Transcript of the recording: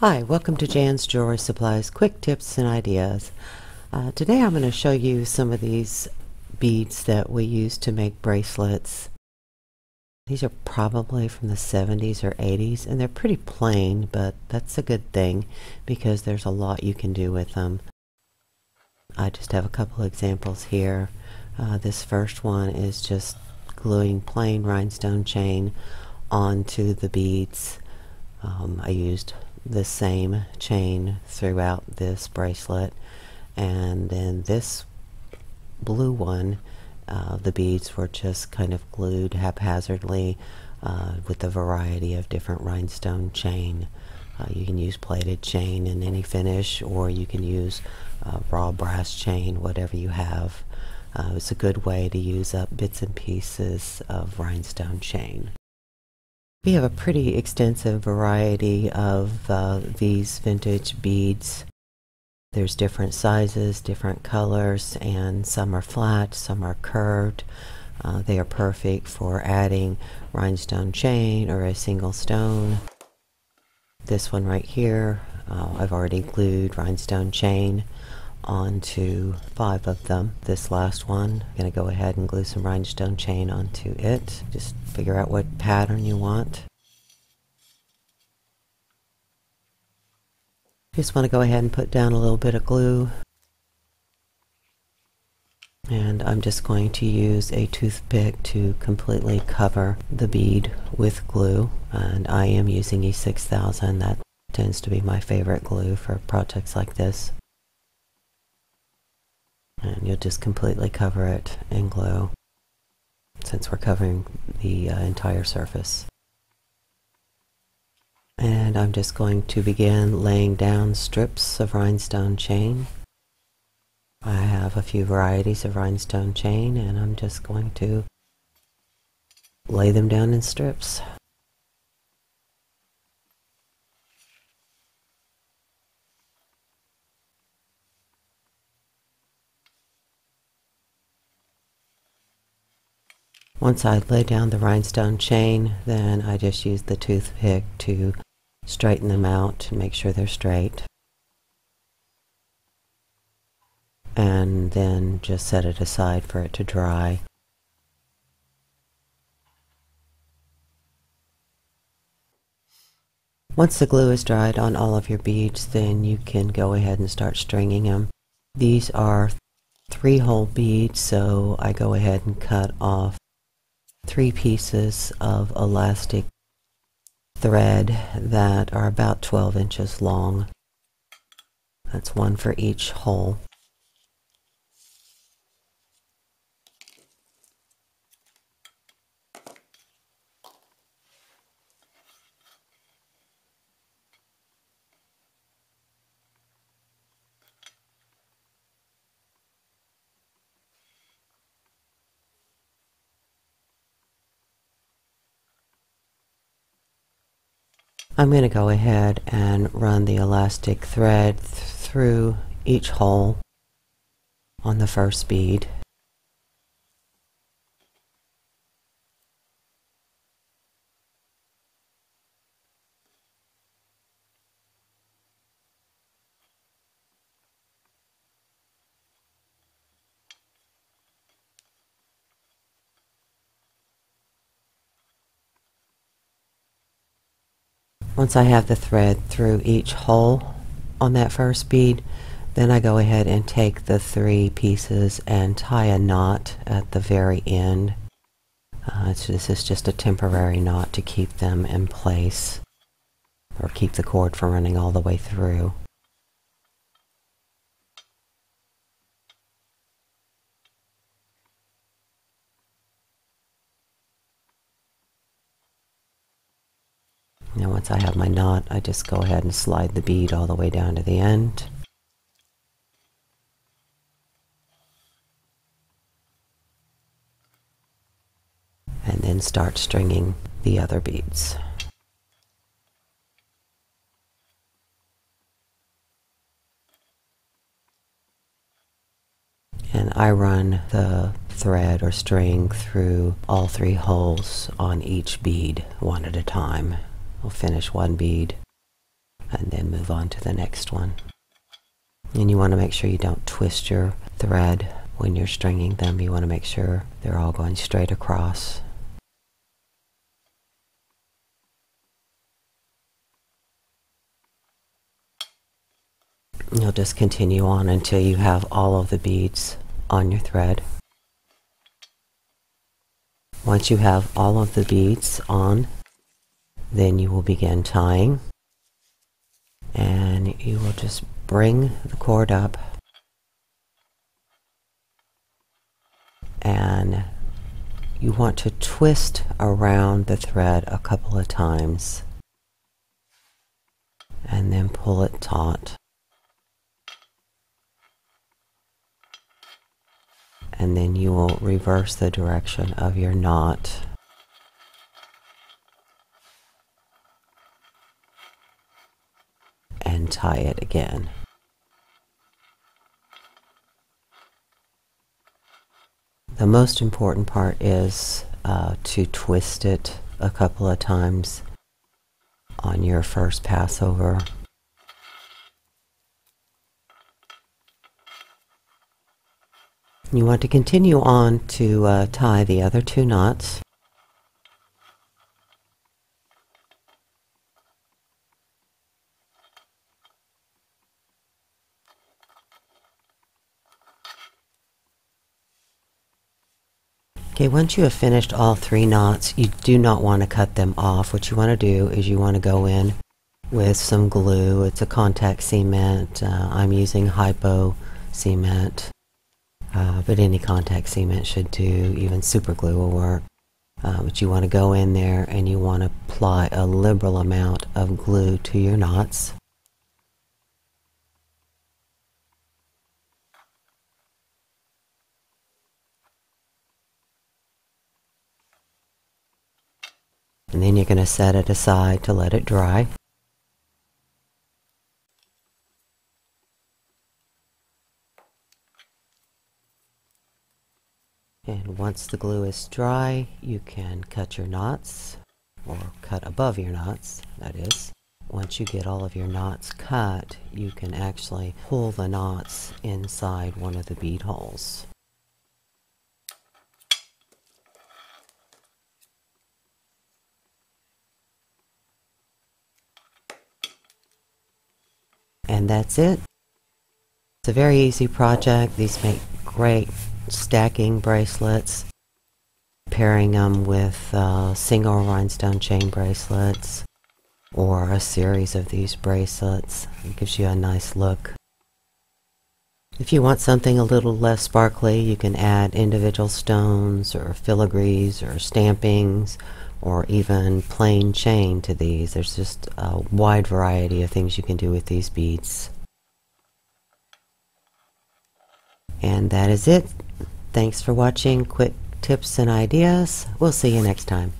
Hi, welcome to Jan's Jewelry Supplies Quick Tips and Ideas. Today I'm going to show you some of these beads that we use to make bracelets. These are probably from the 70s or 80s, and they're pretty plain, but that's a good thing because there's a lot you can do with them. I just have a couple examples here. This first one is just gluing plain rhinestone chain onto the beads. I used the same chain throughout this bracelet, and then this blue one, the beads were just kind of glued haphazardly with a variety of different rhinestone chain. You can use plated chain in any finish, or you can use raw brass chain, whatever you have. It's a good way to use up bits and pieces of rhinestone chain. We have a pretty extensive variety of these vintage beads. There's different sizes, different colors, and some are flat, some are curved. They are perfect for adding rhinestone chain or a single stone. This one right here, I've already glued rhinestone chain onto 5 of them. This last one, I'm going to go ahead and glue some rhinestone chain onto it. Just figure out what pattern you want. Just want to go ahead and put down a little bit of glue, and I'm just going to use a toothpick to completely cover the bead with glue, and I am using E6000. That tends to be my favorite glue for projects like this. And you'll just completely cover it in glue since we're covering the entire surface. And I'm just going to begin laying down strips of rhinestone chain. I have a few varieties of rhinestone chain, and I'm just going to lay them down in strips. Once I lay down the rhinestone chain, then I just use the toothpick to straighten them out to make sure they're straight. And then just set it aside for it to dry. Once the glue is dried on all of your beads, then you can go ahead and start stringing them. These are 3-hole beads, so I go ahead and cut off 3 pieces of elastic thread that are about 12 inches long. That's 1 for each hole. I'm going to go ahead and run the elastic thread through each hole on the first bead. Once I have the thread through each hole on that first bead, then I go ahead and take the 3 pieces and tie a knot at the very end. This is just a temporary knot to keep them in place, or keep the cord from running all the way through. Now once I have my knot, I just go ahead and slide the bead all the way down to the end. And then start stringing the other beads. And I run the thread or string through all 3 holes on each bead one at a time. I'll finish one bead and then move on to the next one. And you want to make sure you don't twist your thread when you're stringing them. You want to make sure they're all going straight across. You'll just continue on until you have all of the beads on your thread. Once you have all of the beads on, then you will begin tying, and you will just bring the cord up and you want to twist around the thread a couple of times and then pull it taut. And then you will reverse the direction of your knot. And tie it again. The most important part is to twist it a couple of times on your first pass over. You want to continue on to tie the other two knots. Okay, once you have finished all 3 knots, you do not want to cut them off. What you want to do is you want to go in with some glue. It's a contact cement. I'm using hypo cement, but any contact cement should do. Even super glue will work. But you want to go in there and you want to apply a liberal amount of glue to your knots. And then you're going to set it aside to let it dry. And once the glue is dry, you can cut your knots, or cut above your knots, that is. Once you get all of your knots cut, you can actually pull the knots inside one of the bead holes. And that's it. It's a very easy project. These make great stacking bracelets. Pairing them with single rhinestone chain bracelets or a series of these bracelets. It gives you a nice look. If you want something a little less sparkly, you can add individual stones or filigrees or stampings or even plain chain to these. There's just a wide variety of things you can do with these beads. And that is it. Thanks for watching Quick Tips and Ideas. We'll see you next time.